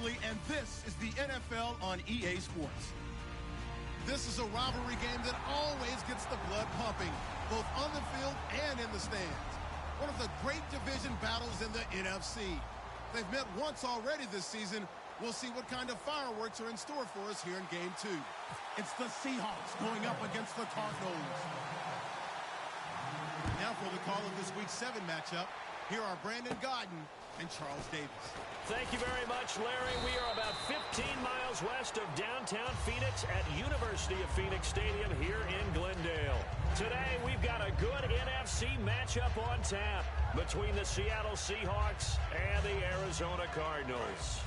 Exactly, and this is the NFL on EA Sports. This is a rivalry game that always gets the blood pumping, both on the field and in the stands. One of the great division battles in the NFC. They've met once already this season. We'll see what kind of fireworks are in store for us here in Game 2. It's the Seahawks going up against the Cardinals. Now for the call of this Week 7 matchup, here are Brandon Godden and Charles Davis. Thank you very much, Larry. We are about 15 miles west of downtown Phoenix at University of Phoenix Stadium here in Glendale. Today, we've got a good NFC matchup on tap between the Seattle Seahawks and the Arizona Cardinals.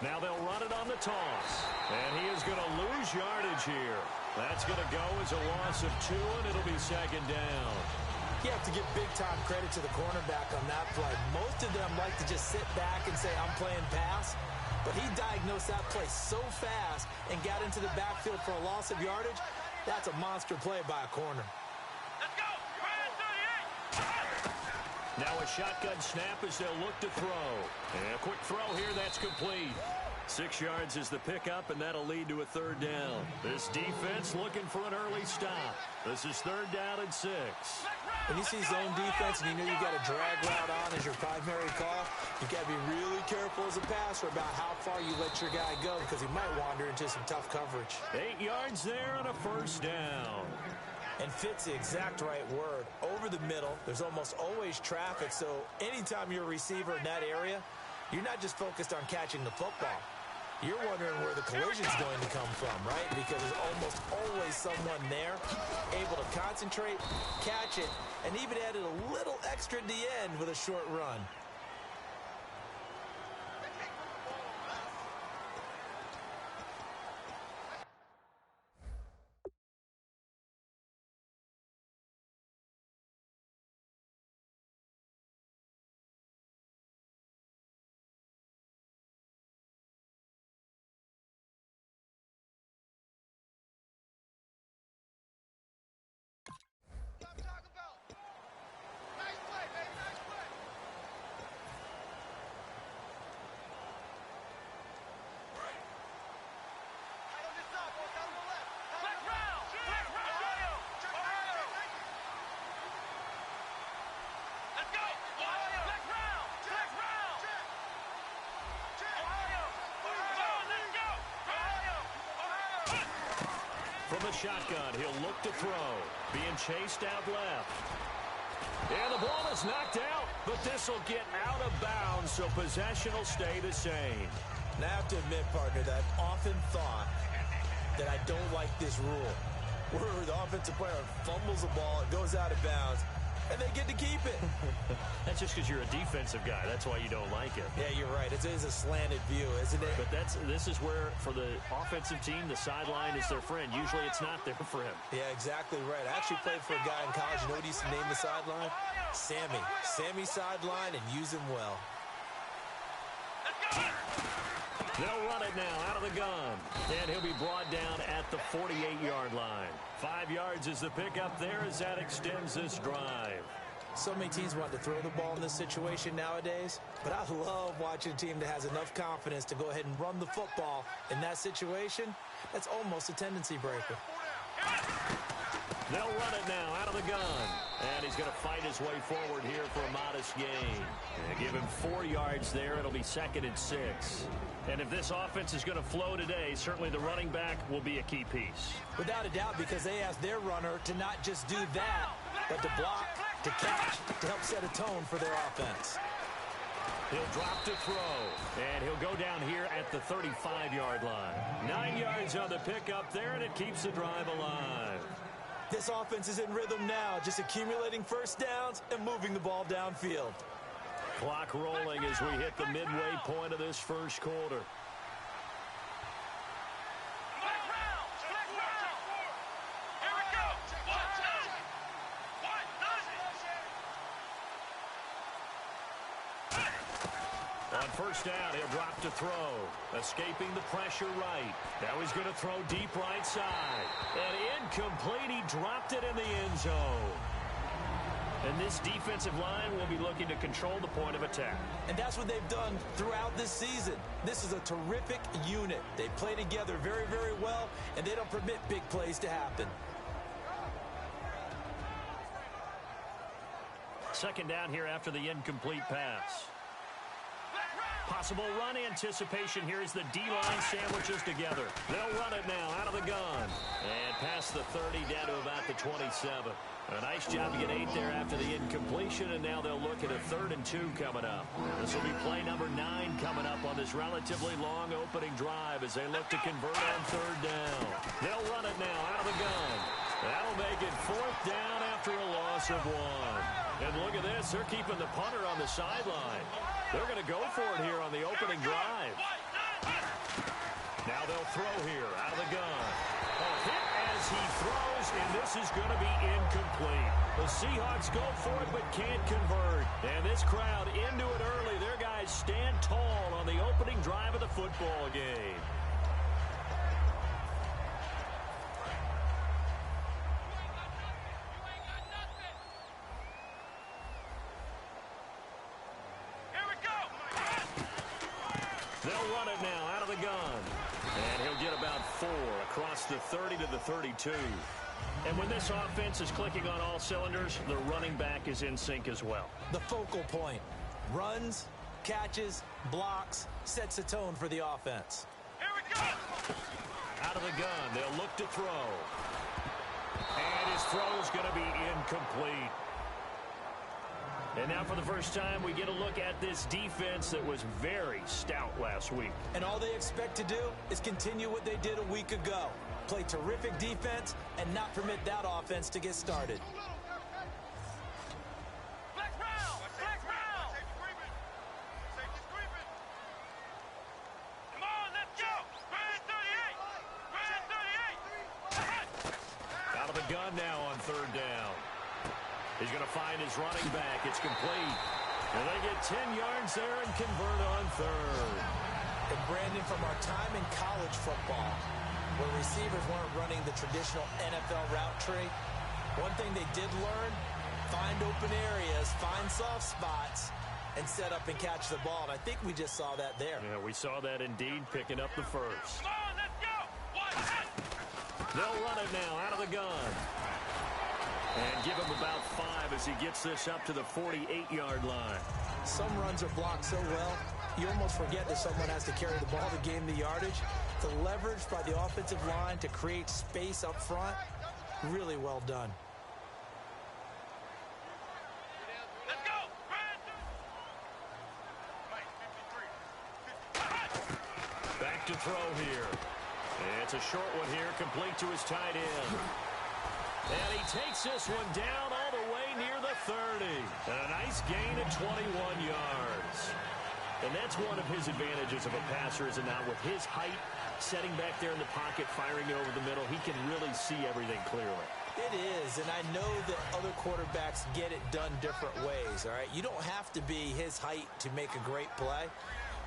Now they'll run it on the toss. And he is going to lose yardage here. That's going to go as a loss of 2, and it'll be second down. You have to give big-time credit to the cornerback on that play. Most of them like to just sit back and say, I'm playing pass. But he diagnosed that play so fast and got into the backfield for a loss of yardage. That's a monster play by a corner. Let's go! Now a shotgun snap as they'll look to throw. And a quick throw here, that's complete. 6 yards is the pickup, and that'll lead to a third down. This defense looking for an early stop. This is 3rd down and 6. When you see zone defense and you know you got a drag route on as your primary call, you got to be really careful as a passer about how far you let your guy go because he might wander into some tough coverage. 8 yards there and a first down. And fit's the exact right word. Over the middle, there's almost always traffic, so anytime you're a receiver in that area, you're not just focused on catching the football. You're wondering where the collision's going to come from, right? Because there's almost always someone there able to concentrate, catch it, and even added a little extra at the end with a short run. From the shotgun, he'll look to throw. Being chased out left. And the ball is knocked out, but this will get out of bounds, so possession will stay the same. And I have to admit, partner, that I've often thought that I don't like this rule, where the offensive player fumbles the ball, it goes out of bounds, and they get to keep it. That's just because you're a defensive guy. That's why you don't like it. Yeah, you're right. It is a slanted view, isn't it? But this is where, for the offensive team, the sideline is their friend. Usually it's not there for him. Yeah, exactly right. I actually played for a guy in college. You know what he used to name the sideline? Sammy. Sammy sideline, and use him well. They'll run it now out of the gun. And he'll be brought down at the 48-yard line. 5 yards is the pickup there as that extends this drive. So many teams want to throw the ball in this situation nowadays, but I love watching a team that has enough confidence to go ahead and run the football in that situation. That's almost a tendency breaker. They'll run it now out of the gun. And he's going to fight his way forward here for a modest gain. And give him 4 yards there. It'll be 2nd and 6. And if this offense is going to flow today, certainly the running back will be a key piece. Without a doubt, because they asked their runner to not just do that, but to block, to catch, to help set a tone for their offense. He'll drop to throw, and he'll go down here at the 35-yard line. 9 yards on the pickup there, and it keeps the drive alive. This offense is in rhythm now, just accumulating first downs and moving the ball downfield. Clock rolling as we hit the midway point of this first quarter. On first down, he'll drop to throw. Escaping the pressure right. Now he's going to throw deep right side. And incomplete. He dropped it in the end zone. And this defensive line will be looking to control the point of attack. And that's what they've done throughout this season. This is a terrific unit. They play together very, very well, and they don't permit big plays to happen. Second down here after the incomplete pass. Possible run anticipation here as the D-line sandwiches together. They'll run it now out of the gun. And past the 30 down to about the 27. A nice job to get 8 there after the incompletion, and now they'll look at a 3rd and 2 coming up. This will be play number 9 coming up on this relatively long opening drive as they look to convert on 3rd down. They'll run it now out of the gun. That'll make it 4th down after a loss of 1. And look at this. They're keeping the punter on the sideline. They're going to go for it here on the opening drive. Now they'll throw here out of the gun. A hit as he throws, and this is going to be incomplete. The Seahawks go for it but can't convert. And this crowd into it early. Their guys stand tall on the opening drive of the football game. They'll run it now out of the gun. And he'll get about 4 across the 30 to the 32. And when this offense is clicking on all cylinders, the running back is in sync as well. The focal point. Runs, catches, blocks, sets the tone for the offense. Here we go! Out of the gun, they'll look to throw. And his throw is going to be incomplete. And now for the first time, we get a look at this defense that was very stout last week. And all they expect to do is continue what they did a week ago. Play terrific defense and not permit that offense to get started. Out of the gun now on 3rd down. He's going to find his running back. It's complete. And they get 10 yards there and convert on 3rd. And Brandon, from our time in college football, where receivers weren't running the traditional NFL route tree, one thing they did learn, find open areas, find soft spots, and set up and catch the ball. And I think we just saw that there. Yeah, we saw that indeed, picking up the first. Come on, let's go! They'll run it now out of the gun. And give him about 5 as he gets this up to the 48-yard line. Some runs are blocked so well, you almost forget that someone has to carry the ball to gain the yardage. The leverage by the offensive line to create space up front, really well done. Let's go! Back to throw here. It's a short one here, complete to his tight end. And he takes this one down all the way near the 30. And a nice gain at 21 yards. And that's one of his advantages of a passer, is it not? With his height, setting back there in the pocket, firing it over the middle, he can really see everything clearly. It is, and I know that other quarterbacks get it done different ways, all right? You don't have to be his height to make a great play.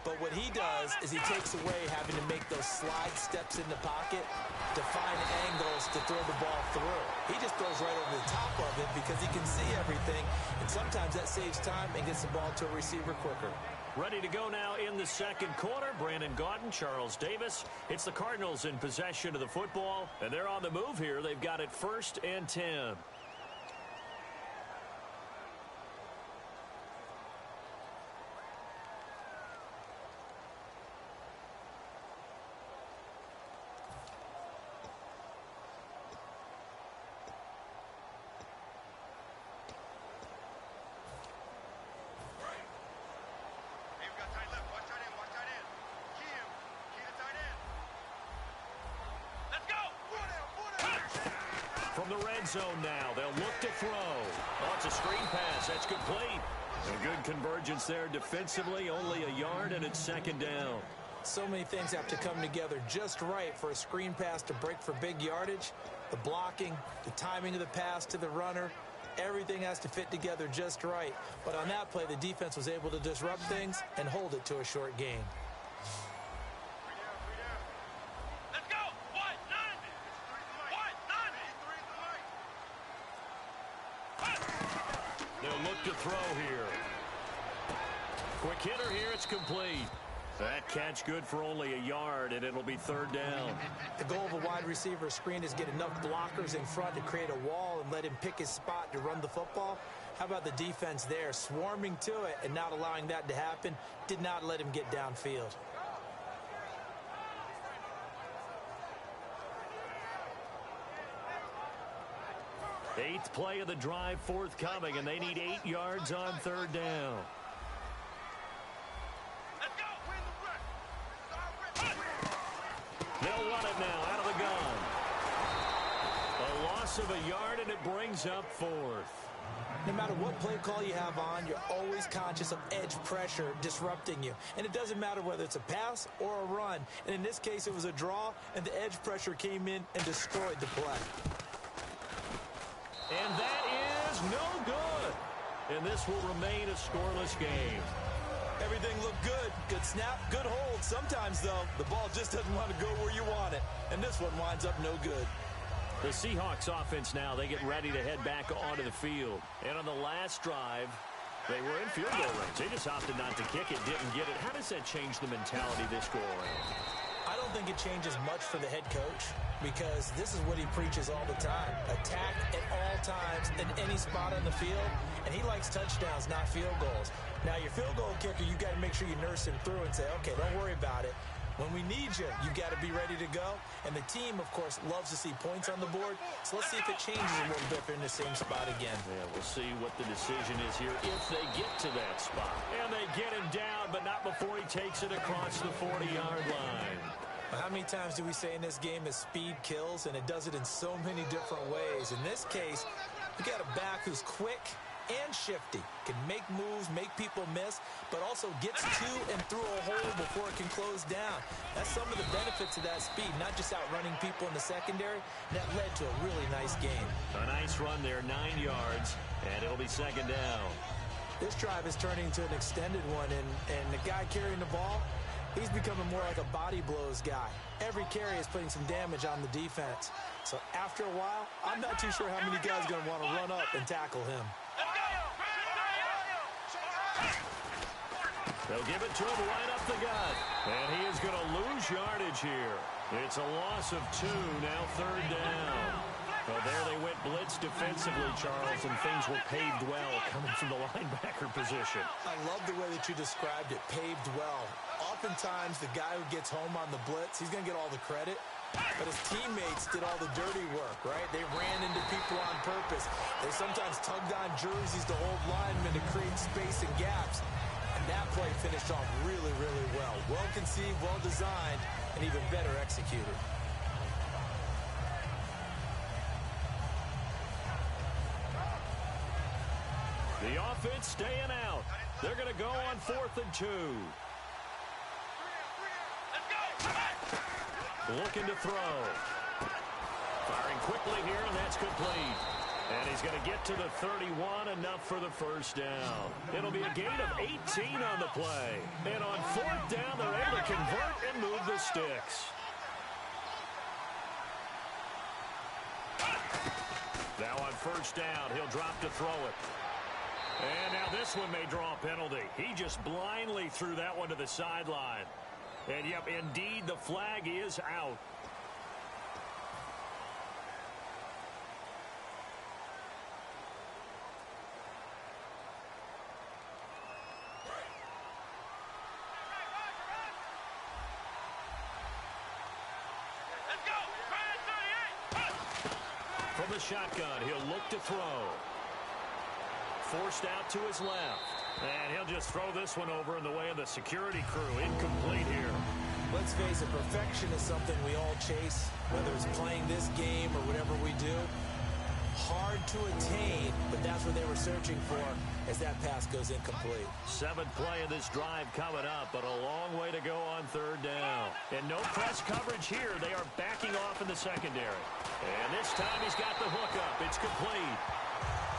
But what he does is he takes away having to make those slide steps in the pocket to find angles to throw the ball through. He just throws right over the top of it because he can see everything, and sometimes that saves time and gets the ball to a receiver quicker. Ready to go now in the second quarter. Brandon Gaudin, Charles Davis. It's the Cardinals in possession of the football, and they're on the move here. They've got it 1st and 10. From the red zone now, they'll look to throw. Oh, it's a screen pass. That's complete. A good convergence there defensively, only a yard, and it's 2nd down. So many things have to come together just right for a screen pass to break for big yardage. The blocking, the timing of the pass to the runner, everything has to fit together just right. But on that play, the defense was able to disrupt things and hold it to a short gain. They'll look to throw here. Quick hitter here. It's complete. That catch good for only a yard, and it'll be third down. The goal of a wide receiver screen is get enough blockers in front to create a wall and let him pick his spot to run the football. How about the defense there, swarming to it and not allowing that to happen? Did not let him get downfield. Eighth play of the drive forthcoming, and they need 8 yards on third down. They'll run it now out of the gun. A loss of a yard, and it brings up fourth. No matter what play call you have on, you're always conscious of edge pressure disrupting you. And it doesn't matter whether it's a pass or a run. And in this case, it was a draw, and the edge pressure came in and destroyed the play. And that is no good. And this will remain a scoreless game. Everything looked good. Good snap, good hold. Sometimes, though, the ball just doesn't want to go where you want it. And this one winds up no good. The Seahawks offense now, they get ready to head back onto the field. And on the last drive, they were in field goal range. They just opted not to kick it, didn't get it. How does that change the mentality this go around? I don't think it changes much for the head coach because this is what he preaches all the time. Attack at all times in any spot on the field, and he likes touchdowns, not field goals. Now, your field goal kicker, you got to make sure you nurse him through and say, okay, don't worry about it. When we need you, you got to be ready to go. And the team, of course, loves to see points on the board. So let's see if it changes a little bit if they're in the same spot again. Yeah, we'll see what the decision is here if they get to that spot. And they get him down, but not before he takes it across the 40-yard line. How many times do we say in this game that speed kills, and it does it in so many different ways? In this case, we got a back who's quick and shifty, can make moves, make people miss, but also gets to and through a hole before it can close down. That's some of the benefits of that speed, not just outrunning people in the secondary. That led to a really nice game. A nice run there, 9 yards, and it'll be second down. This drive is turning into an extended one, and the guy carrying the ball, he's becoming more like a body blows guy. Every carry is putting some damage on the defense. So after a while, I'm not too sure how many guys are going to want to run up and tackle him. They'll give it to him right up the gut. And he is going to lose yardage here. It's a loss of 2, now third down. Well, there they went blitz defensively, Charles, and things were paved well coming from the linebacker position. I love the way that you described it, paved well. Oftentimes, the guy who gets home on the blitz, he's going to get all the credit. But his teammates did all the dirty work, right? They ran into people on purpose. They sometimes tugged on jerseys to hold linemen to create space and gaps. And that play finished off really, really well. Well conceived, well designed, and even better executed. The offense staying out. They're going to go on 4th and 2. Looking to throw. Firing quickly here, and that's complete. And he's going to get to the 31, enough for the first down. It'll be a gain of 18 on the play. And on 4th down, they're able to convert and move the sticks. Now on 1st down, he'll drop to throw it. And now this one may draw a penalty. He just blindly threw that one to the sideline. And, yep, indeed, the flag is out. From the shotgun, he'll look to throw. Forced out to his left. And he'll just throw this one over in the way of the security crew. Incomplete here. Let's face it, perfection is something we all chase, whether it's playing this game or whatever we do. Hard to attain, but that's what they were searching for as that pass goes incomplete. 7th play of this drive coming up, but a long way to go on 3rd down. And no press coverage here. They are backing off in the secondary. And this time he's got the hook up. It's complete.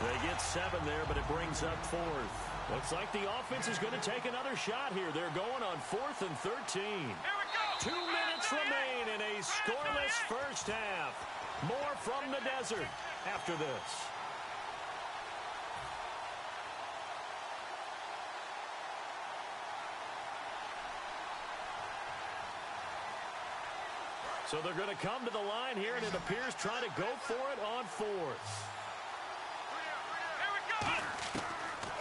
They get 7 there, but it brings up 4th. Looks like the offense is going to take another shot here. They're going on 4th and 13. 2 minutes remain in a scoreless first half. More from the desert after this. So they're going to come to the line here, and it appears trying to go for it on fourth.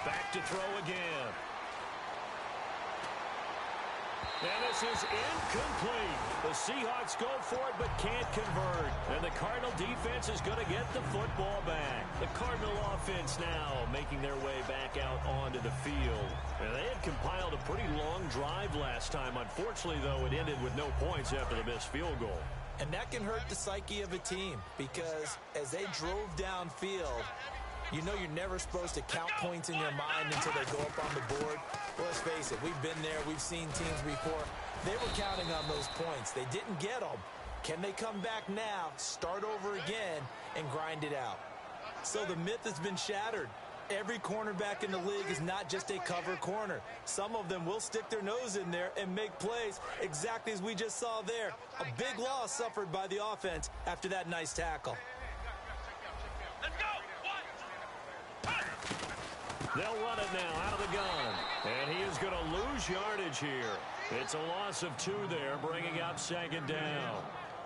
Back to throw again. And this is incomplete. The Seahawks go for it but can't convert. And the Cardinal defense is going to get the football back. The Cardinal offense now making their way back out onto the field. And they had compiled a pretty long drive last time. Unfortunately, though, it ended with no points after the missed field goal. And that can hurt the psyche of a team because as they drove downfield, you know you're never supposed to count points in your mind until they go up on the board. Well, let's face it, we've been there. We've seen teams before. They were counting on those points. They didn't get them. Can they come back now, start over again, and grind it out? So the myth has been shattered. Every cornerback in the league is not just a cover corner. Some of them will stick their nose in there and make plays exactly as we just saw there. A big loss suffered by the offense after that nice tackle. Let's go! They'll run it now out of the gun. And he is going to lose yardage here. It's a loss of 2 there, bringing up second down.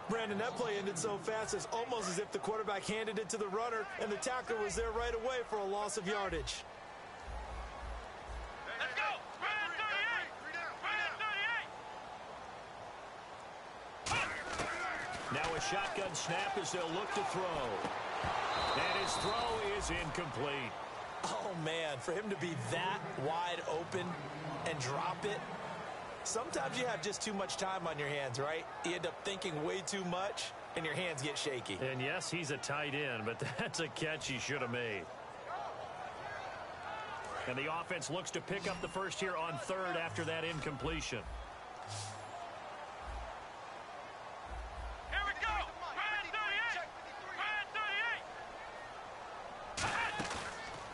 Brandon, that play ended so fast, it's almost as if the quarterback handed it to the runner, and the tackler was there right away for a loss of yardage. Let's go! Brandon 38! Brandon 38! Now a shotgun snap as they'll look to throw. And his throw is incomplete. Oh, man, for him to be that wide open and drop it. Sometimes you have just too much time on your hands, right? You end up thinking way too much, and your hands get shaky. And yes, he's a tight end, but that's a catch he should have made. And the offense looks to pick up the first here on third after that incompletion. Here we go! Brandon 38! Brandon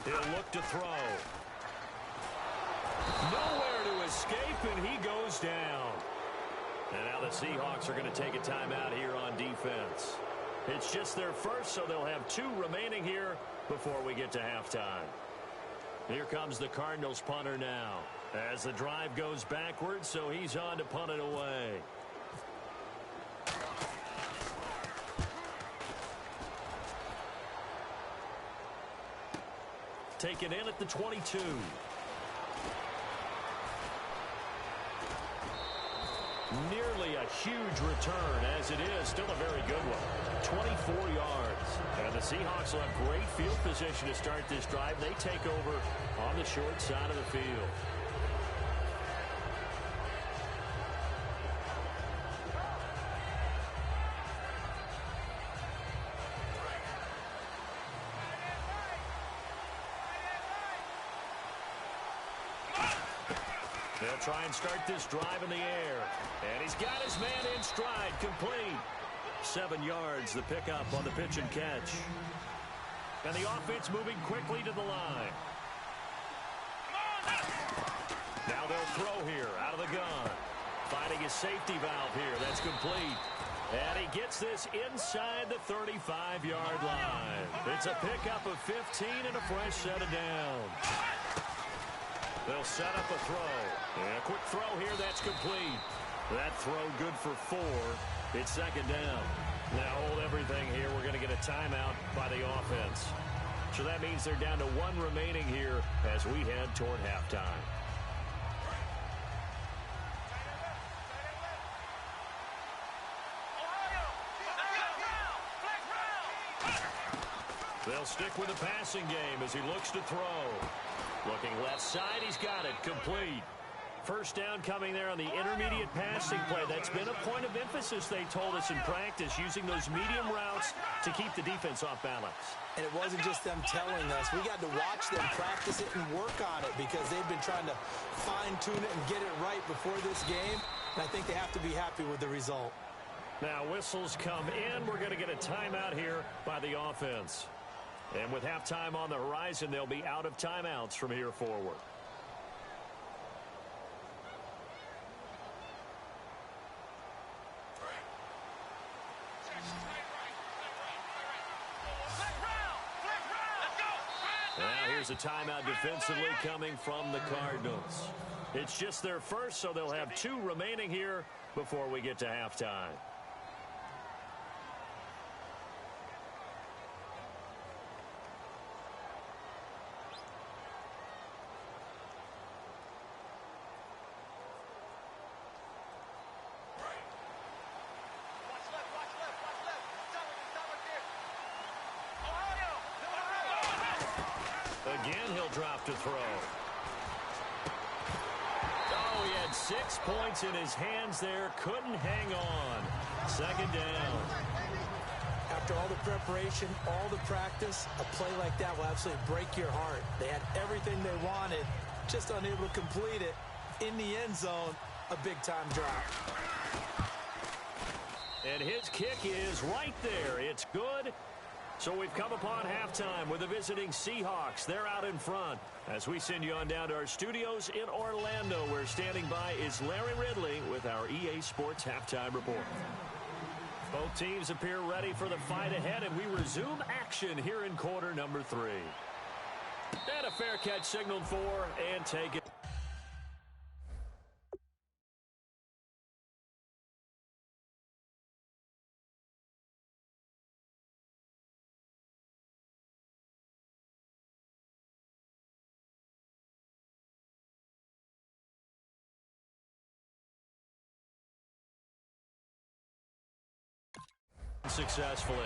38! He'll look to throw. Nowhere to escape, and he goes down. And now the Seahawks are going to take a timeout here on defense. It's just their first, so they'll have 2 remaining here before we get to halftime. Here comes the Cardinals punter now as the drive goes backwards, so he's on to punt it away. Taken in at the 22. Nearly a huge return, as it is still a very good one. 24 yards. And the Seahawks will have great field position to start this drive. They take over on the short side of the field. They'll try and start this drive in the air. And he's got his man in stride, complete. 7 yards, the pickup on the pitch and catch. And the offense moving quickly to the line. Now they'll throw here out of the gun. Finding his safety valve here. That's complete. And he gets this inside the 35-yard line. It's a pickup of 15 and a fresh set of downs. They'll set up a throw. And a quick throw here, that's complete. That throw good for 4. It's second down. Now hold everything here. We're going to get a timeout by the offense. So that means they're down to 1 remaining here as we head toward halftime. They'll stick with the passing game as he looks to throw. Looking left side, he's got it, complete. First down coming there on the intermediate passing play. That's been a point of emphasis, they told us in practice, using those medium routes to keep the defense off balance. And it wasn't just them telling us. We got to watch them practice it and work on it because they've been trying to fine-tune it and get it right before this game. And I think they have to be happy with the result. Now whistles come in. We're going to get a timeout here by the offense. And with halftime on the horizon, they'll be out of timeouts from here forward. Now here's a timeout defensively coming from the Cardinals. It's just their first, so they'll have 2 remaining here before we get to halftime. Again, he'll drop to throw. Oh, he had 6 points in his hands there. Couldn't hang on. Second down. After all the preparation, all the practice, a play like that will absolutely break your heart. They had everything they wanted, just unable to complete it. In the end zone, a big-time drop. And his kick is right there. It's good. So we've come upon halftime with the visiting Seahawks. They're out in front. As we send you on down to our studios in Orlando, where standing by is Larry Ridley with our EA Sports Halftime Report. Both teams appear ready for the fight ahead, and we resume action here in quarter number 3. And a fair catch signaled for, and take it. Successfully.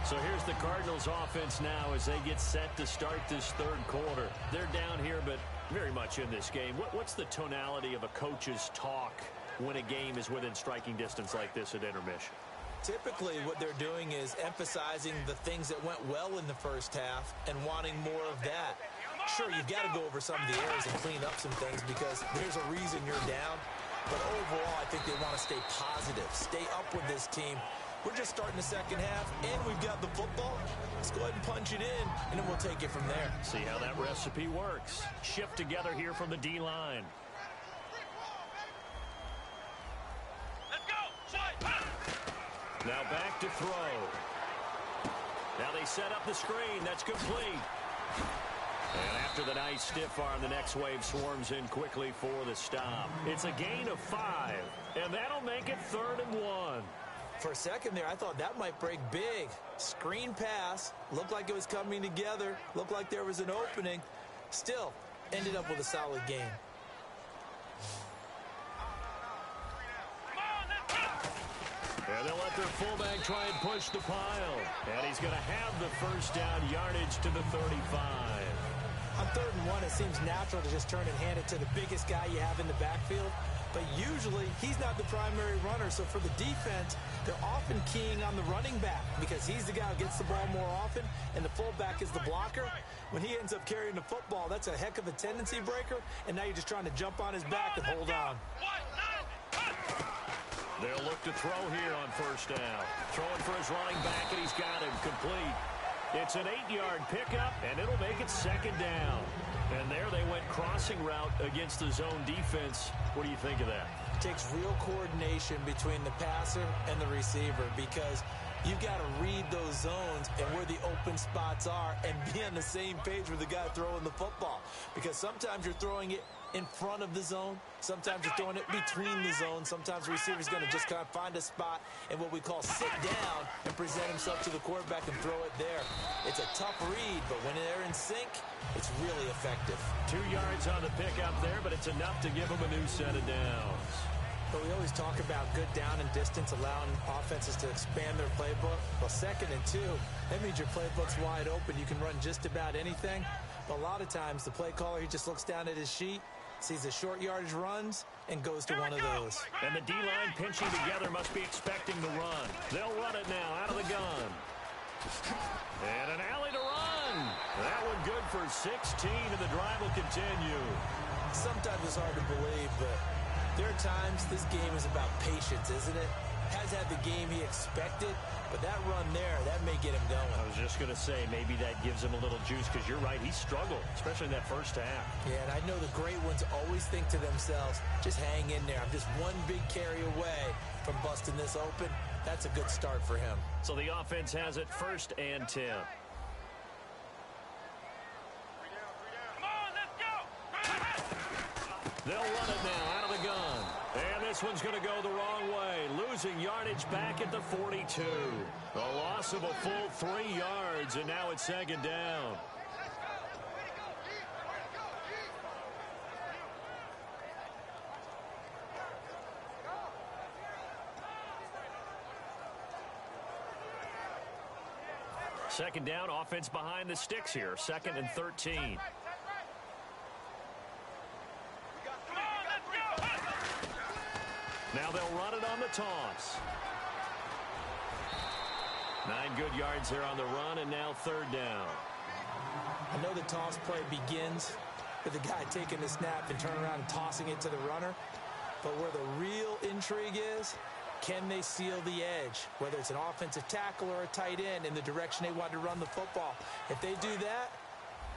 So here's the Cardinals offense now as they get set to start this third quarter. They're down here, but very much in this game. What's the tonality of a coach's talk when a game is within striking distance like this at intermission? Typically, what they're doing is emphasizing the things that went well in the first half and wanting more of that. Sure, you've got to go over some of the errors and clean up some things because there's a reason you're down. But overall, I think they want to stay positive, stay up with this team. We're just starting the second half, and we've got the football. Let's go ahead and punch it in, and then we'll take it from there. See how that recipe works. Shift together here from the D-line. Let's go. Now back to throw. Now they set up the screen. That's complete. And after the nice stiff arm, the next wave swarms in quickly for the stop. It's a gain of 5, and that'll make it 3rd and 1. For a second there, I thought that might break big. Screen pass, looked like it was coming together, looked like there was an opening. Still, ended up with a solid game. And they'll let their fullback try and push the pile. And he's going to have the first down yardage to the 35. On 3rd and 1, it seems natural to just turn and hand it to the biggest guy you have in the backfield. But usually, he's not the primary runner. So for the defense, they're often keying on the running back because he's the guy who gets the ball more often, and the fullback is the blocker. When he ends up carrying the football, that's a heck of a tendency breaker, and now you're just trying to jump on his back and hold on. They'll look to throw here on first down. Throwing for his running back, and he's got him complete. It's an 8-yard pickup, and it'll make it 2nd down. And there they went crossing route against the zone defense. What do you think of that? It takes real coordination between the passer and the receiver because you've got to read those zones and where the open spots are and be on the same page with the guy throwing the football. Because sometimes you're throwing it in front of the zone. Sometimes you're throwing it between the zones. Sometimes the receiver's going to just kind of find a spot and what we call sit down and present himself to the quarterback and throw it there. It's a tough read, but when they're in sync, it's really effective. 2 yards on the pickup there, but it's enough to give him a new set of downs. But we always talk about good down and distance, allowing offenses to expand their playbook. Well, 2nd and 2, that means your playbook's wide open. You can run just about anything. But a lot of times, the play caller, he just looks down at his sheet, sees the short yardage runs, and goes to one of those. And the D-line pinching together must be expecting the run. They'll run it now out of the gun. And an alley to run. That one good for 16, and the drive will continue. Sometimes it's hard to believe, but there are times this game is about patience, isn't it? Has had the game he expected, but that run there, that may get him going. I was just going to say, maybe that gives him a little juice, because you're right, he struggled, especially in that first half. Yeah, and I know the great ones always think to themselves, just hang in there. I'm just one big carry away from busting this open. That's a good start for him. So the offense has it 1st and 10. They'll run it now out of the gun. And this one's going to go the wrong way. Losing yardage back at the 42. A loss of a full 3 yards, and now it's 2nd down. Second down, offense behind the sticks here. 2nd and 13. Now they'll run it on the toss. 9 good yards there on the run, and now 3rd down. I know the toss play begins with the guy taking the snap and turning around and tossing it to the runner. But where the real intrigue is, can they seal the edge, whether it's an offensive tackle or a tight end, in the direction they want to run the football? If they do that,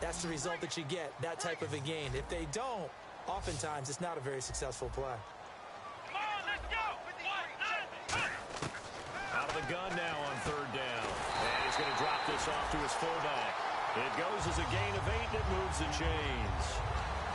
that's the result that you get, that type of a gain. If they don't, oftentimes it's not a very successful play. Come on, let's go! Out of the gun now on 3rd down. And he's going to drop this off to his fullback. It goes as a gain of 8, and it moves the chains.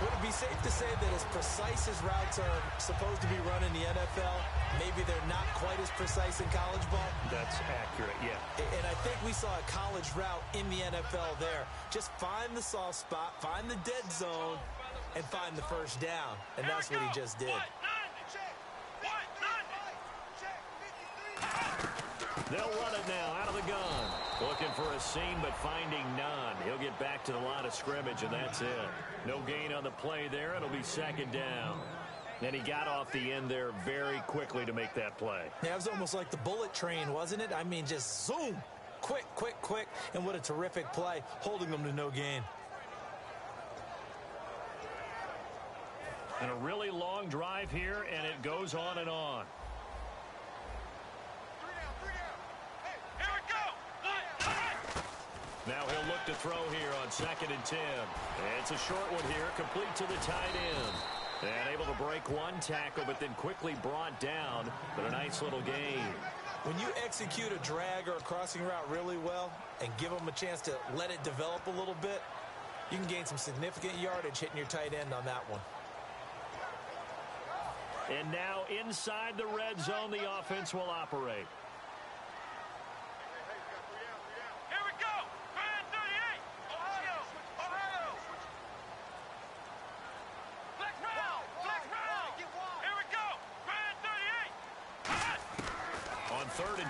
Would it be safe to say that as precise as routes are supposed to be run in the NFL, maybe they're not quite as precise in college ball? That's accurate, yeah. And I think we saw a college route in the NFL there. Just find the soft spot, find the dead zone, and find the 1st down. And that's what he just did. They'll run it now out of the gun. Looking for a seam, but finding none. He'll get back to the line of scrimmage, and that's it. No gain on the play there. It'll be 2nd down. And he got off the end there very quickly to make that play. Yeah, it was almost like the bullet train, wasn't it? I mean, just zoom. Quick, quick, quick. And what a terrific play, holding them to no gain. And a really long drive here, and it goes on and on. Now he'll look to throw here on 2nd and 10. It's a short one here, complete to the tight end. And able to break one tackle, but then quickly brought down. But a nice little gain. When you execute a drag or a crossing route really well and give them a chance to let it develop a little bit, you can gain some significant yardage hitting your tight end on that one. And now inside the red zone, the offense will operate.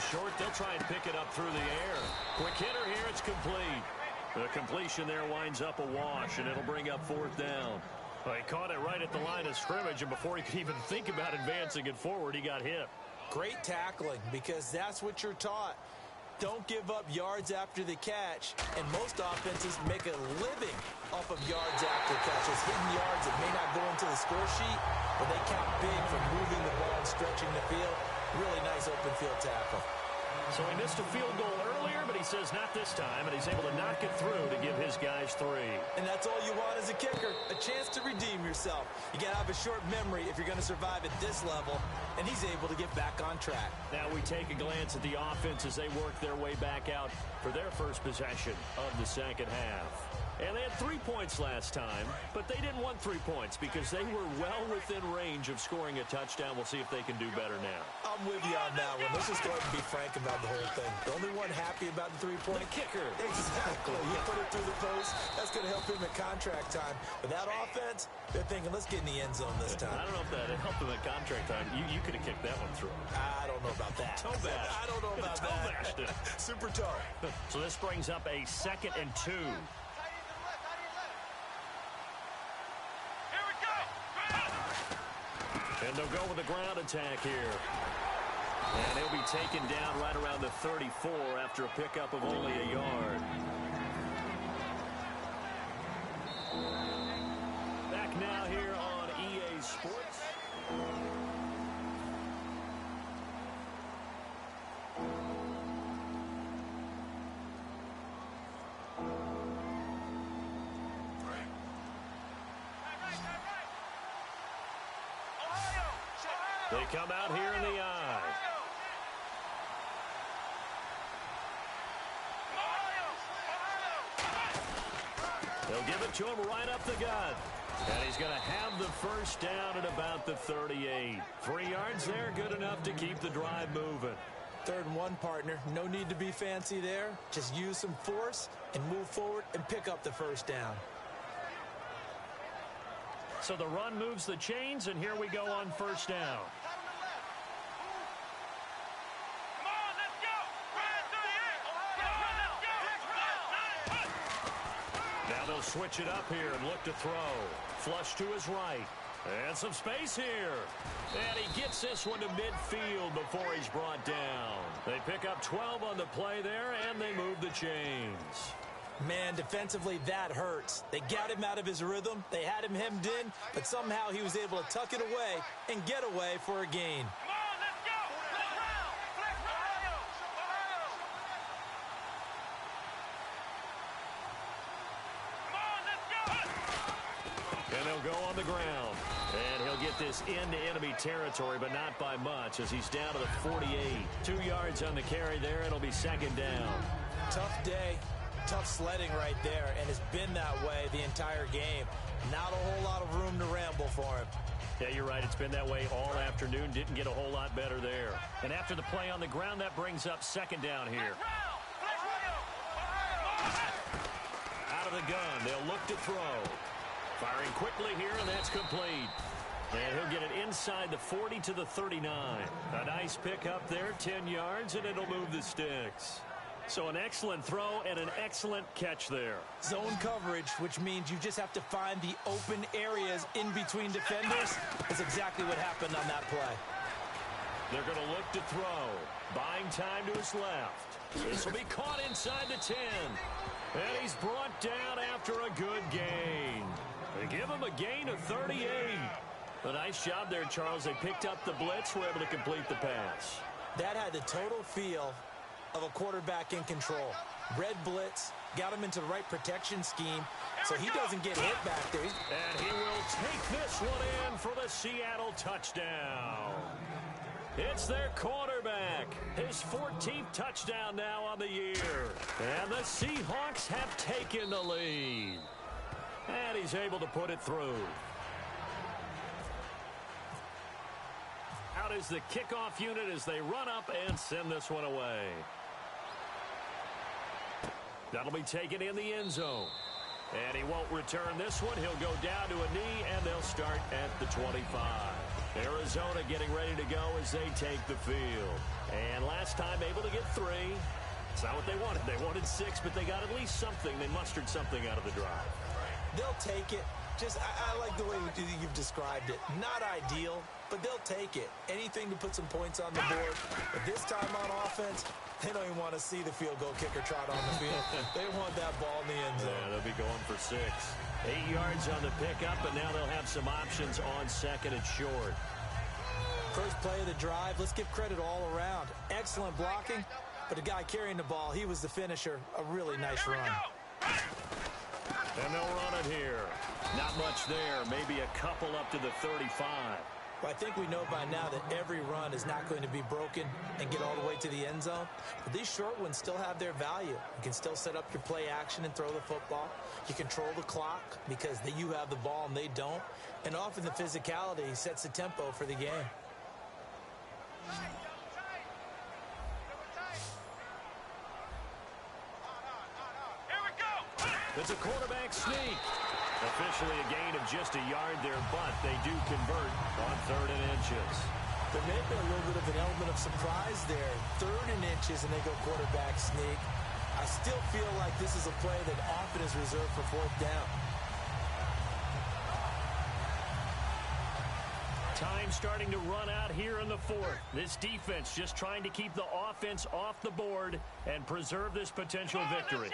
Short, they'll try and pick it up through the air. Quick hitter here, it's complete. The completion there winds up a wash, and it'll bring up 4th down. Well, he caught it right at the line of scrimmage, and before he could even think about advancing it forward, he got hit. Great tackling, because that's what you're taught. Don't give up yards after the catch, and most offenses make a living off of yards after catches, hidden yards that may not go into the score sheet, but they count big for moving the ball and stretching the field. Really nice open field tackle. So he missed a field goal earlier, but he says not this time, and he's able to knock it through to give his guys 3. And that's all you want as a kicker, a chance to redeem yourself. You got to have a short memory if you're going to survive at this level, and he's able to get back on track. Now we take a glance at the offense as they work their way back out for their first possession of the 2nd half. And they had 3 points last time, but they didn't want 3 points because they were well within range of scoring a touchdown. We'll see if they can do better now. I'm with you on that one. Let's just go ahead and be frank about the whole thing. The only one happy about the 3-point? The kicker. Exactly. You put it through the post. That's going to help him at contract time. But that offense, they're thinking, let's get in the end zone this time. I don't know if that helped him at contract time. You could have kicked that one through. I don't know about that. Toe bash. I don't know about toe that. Bashed it. Super toe. So this brings up a 2nd and 2. And they'll go with a ground attack here. And he'll be taken down right around the 34 after a pickup of only a yard. Back now here on EA Sports. They come out here in the eye. They'll give it to him right up the gut. And he's going to have the 1st down at about the 38. 3 yards there, good enough to keep the drive moving. 3rd and 1, partner. No need to be fancy there. Just use some force and move forward and pick up the 1st down. So the run moves the chains, and here we go on 1st down. switch it up here and look to throw. Flush to his right. And some space here. And he gets this one to midfield before he's brought down. They pick up 12 on the play there, and they move the chains. Man, defensively, that hurts. They got him out of his rhythm. They had him hemmed in, but somehow he was able to tuck it away and get away for a gain. Come on, let's go. Flex round. Flex Ohio. Ohio. Come on, let's go. And they'll go on the ground. And he'll get this into enemy territory, but not by much as he's down to the 48. 2 yards on the carry there. It'll be second down. Tough day. Tough sledding right there, and it's been that way the entire game. Not a whole lot of room to ramble for him. Yeah, you're right. It's been that way all afternoon. Didn't get a whole lot better there. And after the play on the ground, that brings up second down here. Out of the gun, they'll look to throw. Firing quickly here, and that's complete. And he'll get it inside the 40 to the 39. A nice pick up there, 10 yards, and it'll move the sticks. So an excellent throw and an excellent catch there. Zone coverage, which means you just have to find the open areas in between defenders. That's exactly what happened on that play. They're going to look to throw. Buying time to his left. This will be caught inside the 10. And he's brought down after a good gain. They give him a gain of 38. A nice job there, Charles. They picked up the blitz, were able to complete the pass. That had the total feel of a quarterback in control. Red blitz, got him into the right protection scheme so he doesn't get hit back there. And he will take this one in for the Seattle touchdown. It's their quarterback. His 14th touchdown now on the year. And the Seahawks have taken the lead. And he's able to put it through. Out is the kickoff unit as they run up and send this one away. That'll be taken in the end zone. And he won't return this one. He'll go down to a knee, and they'll start at the 25. Arizona getting ready to go as they take the field. And last time able to get 3. It's not what they wanted. They wanted 6, but they got at least something. They mustered something out of the drive. They'll take it. I like the way you've described it. Not ideal, but they'll take it. Anything to put some points on the board. But this time on offense, they don't even want to see the field goal kicker trot on the field. They want that ball in the end zone. Yeah, they'll be going for 6. 8 yards on the pickup, and now they'll have some options on second and short. First play of the drive, let's give credit all around. Excellent blocking, but the guy carrying the ball, he was the finisher. A really nice run. And they'll run it here. Not much there. Maybe a couple up to the 35. Well, I think we know by now that every run is not going to be broken and get all the way to the end zone. But these short ones still have their value. You can still set up your play action and throw the football. You control the clock because you have the ball and they don't. And often the physicality sets the tempo for the game. It's a quarterback sneak. Officially a gain of just a yard there, but they do convert on 3rd and inches. There may be a little bit of an element of surprise there. 3rd and inches, and they go quarterback sneak. I still feel like this is a play that often is reserved for 4th down. Time starting to run out here in the 4th. This defense just trying to keep the offense off the board and preserve this potential victory.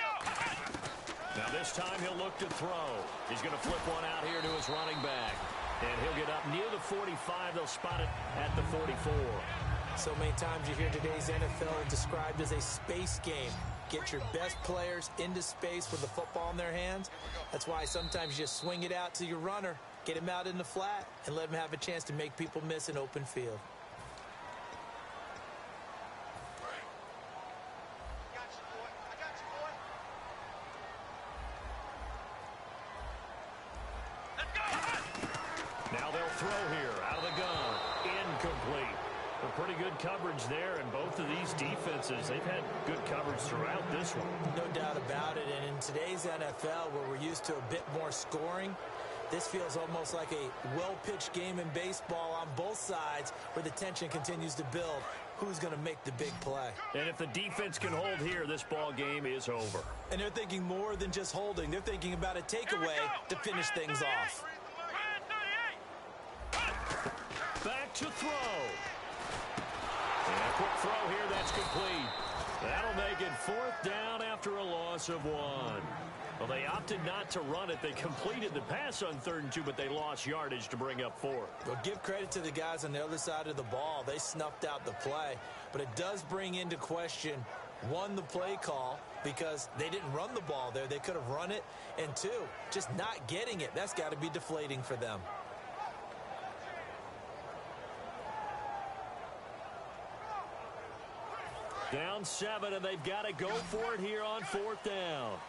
Now this time he'll look to throw. He's going to flip one out here to his running back. And he'll get up near the 45. They'll spot it at the 44. So many times you hear today's NFL described as a space game. Get your best players into space with the football in their hands. That's why sometimes you just swing it out to your runner, get him out in the flat, and let him have a chance to make people miss an open field. Now they'll throw here out of the gun. Incomplete. A pretty good coverage there, and both of these defenses, they've had good coverage throughout this one. No doubt about it, and in today's NFL, where we're used to a bit more scoring, this feels almost like a well-pitched game in baseball on both sides where the tension continues to build. who's going to make the big play. And if the defense can hold here, this ball game is over. And they're thinking more than just holding. They're thinking about a takeaway to finish things off. Back to throw. And a quick throw here, that's complete. That'll make it 4th down after a loss of 1. Well, they opted not to run it. They completed the pass on 3rd and 2, but they lost yardage to bring up 4th. Well, give credit to the guys on the other side of the ball. They snuffed out the play. But it does bring into question, 1, the play call, because they didn't run the ball there. They could have run it. And 2, just not getting it. That's got to be deflating for them. Down 7, and they've got to go for it here on 4th down.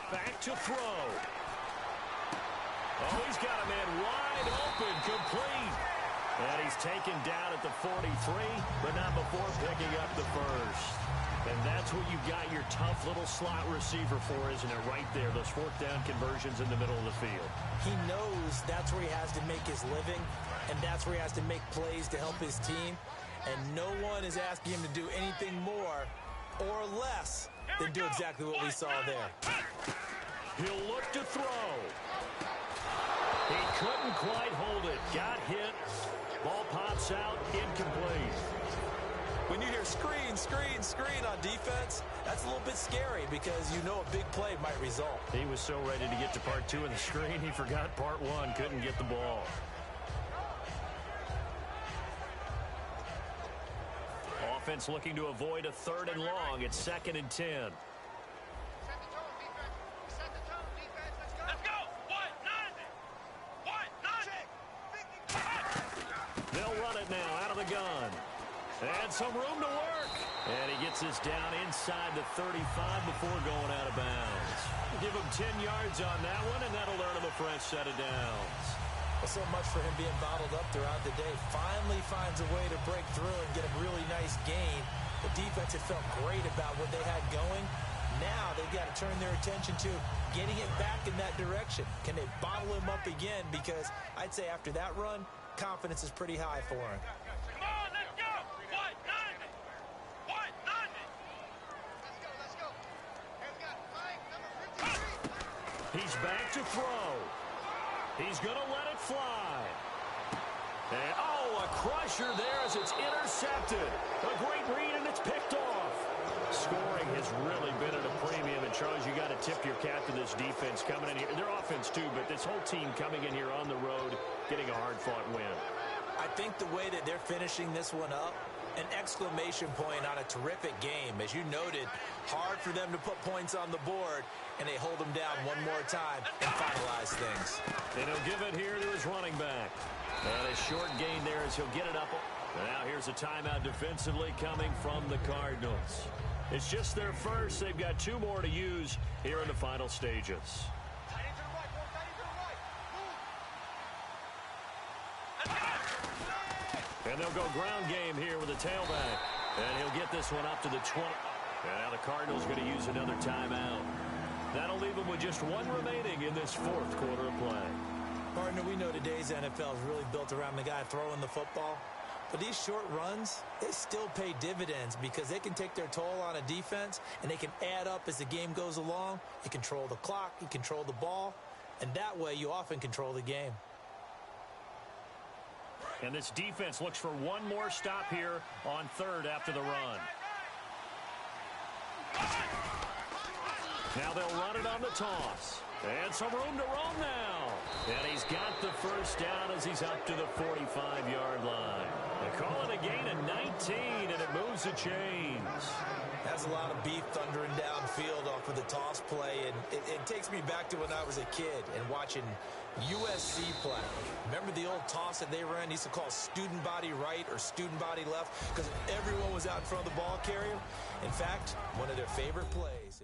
Back to throw. Oh, he's got a man wide open, complete. And he's taken down at the 43, but not before picking up the first. And that's what you've got your tough little slot receiver for, isn't it? Right there, those 4th down conversions in the middle of the field. He knows that's where he has to make his living, and that's where he has to make plays to help his team. And no one is asking him to do anything more or less than do exactly what we saw there. He'll look to throw. He couldn't quite hold it. Got hit. Ball pops out. Incomplete. When you hear screen, screen, screen on defense, that's a little bit scary because you know a big play might result. He was so ready to get to part 2 of the screen, he forgot part 1. Couldn't get the ball. Offense looking to avoid a 3rd and long. It's 2nd and 10. They'll run it now out of the gun. And some room to work. And he gets this down inside the 35 before going out of bounds. Give him 10 yards on that one, and that'll earn him a fresh set of downs. Well, so much for him being bottled up throughout the day. Finally finds a way to break through and get a really nice gain. The defense had felt great about what they had going. Now they've got to turn their attention to getting it back in that direction. Can they bottle him up again? Because I'd say after that run, confidence is pretty high for him. Come on, let's go! What? Nothing! What? Nothing! Let's go. Here we got Mike, number 53. He's back to throw. He's going to let it fly. And, oh, a crusher there as it's intercepted. A great read, and it's picked off. Scoring has really been at a premium. And, Charles, you got to tip your cap to this defense coming in here. Their offense, too, but this whole team coming in here on the road, getting a hard-fought win. I think the way that they're finishing this one up, an exclamation point on a terrific game. As you noted, hard for them to put points on the board, and they hold them down one more time and finalize things. And he'll give it here to his running back. And a short gain there as he'll get it up. Now here's a timeout defensively coming from the Cardinals. It's just their first. They've got 2 more to use here in the final stages. And they'll go ground game here with a tailback. And he'll get this one up to the 20. And now the Cardinals going to use another timeout. That'll leave them with just 1 remaining in this 4th quarter of play. Partner, we know today's NFL is really built around the guy throwing the football. But these short runs, they still pay dividends because they can take their toll on a defense and they can add up as the game goes along. You control the clock, you control the ball, and that way you often control the game. And this defense looks for 1 more stop here on 3rd after the run. Now they'll run it on the toss. And some room to roam now. And he's got the first down as he's up to the 45-yard line. They call it a gain of 19, and it moves the chains. That's a lot of beef thundering downfield off of the toss play, and it takes me back to when I was a kid and watching USC play. Remember the old toss that they ran? They used to call student body right or student body left because everyone was out in front of the ball carrier. In fact, one of their favorite plays.